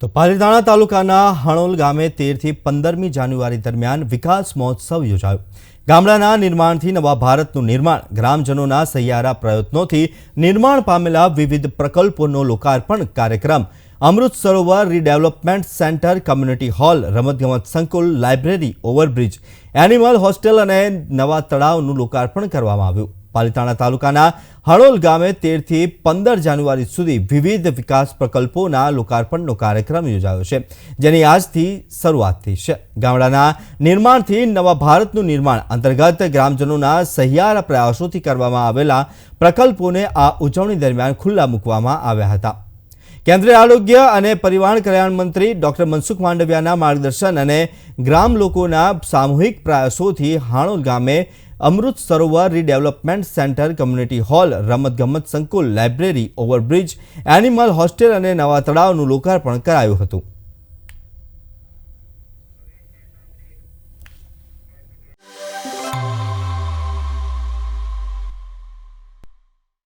તો પાલીતાણા તાલુકાના હણોલ ગામે 13 થી 15મી જાન્યુઆરી દરમિયાન વિકાસ મહોત્સવ યોજાયો। ગામડાના નિર્માણથી નવા ભારતનું નિર્માણ, ગ્રામજનોના સહિયારા પ્રયત્નોથી નિર્માણ પામેલા વિવિધ પ્રકલ્પોનો લોકાર્પણ કાર્યક્રમ, Amrit Sarovar redevelopment centre, community hall, રમતગમત સંકુલ, લાઇબ્રેરી, ઓવરબ્રિજ, એનિમલ હોસ્ટેલ અને નવા તળાવનું લોકાર્પણ કરવામાં આવ્યું। પાલીતાણા તાલુકાના હણોલ ગામે 13 થી 15 જાન્યુઆરી સુધી વિવિધ વિકાસ પ્રકલ્પોના લોકાર્પણનો કાર્યક્રમ યોજાયો છે, જેની આજથી શરૂઆત થઈ છે। ગામડાના નિર્માણથી નવા ભારતનું નિર્માણ અંતર્ગત ગ્રામજનોના સહિયારા પ્રયાસોથી કરવામાં આવેલા પ્રકલ્પોને આ ઉજવણી દરમિયાન ખુલ્લા મૂકવામાં આવ્યા હતા। કેન્દ્રીય આરોગ્ય અને પરિવાર કલ્યાણ મંત્રી ડોક્ટર મનસુખ માંડવિયાના માર્ગદર્શન અને ગ્રામ લોકોના સામૂહિક પ્રયાસોથી હાણોલ ગામે Amrit Sarovar redevelopment centre, community hall, રમતગમત સંકુલ, લાઇબ્રેરી, ઓવરબ્રિજ, એનિમલ હોસ્ટેલ અને નવા તળાવનું લોકાર્પણ કરાયું હતું।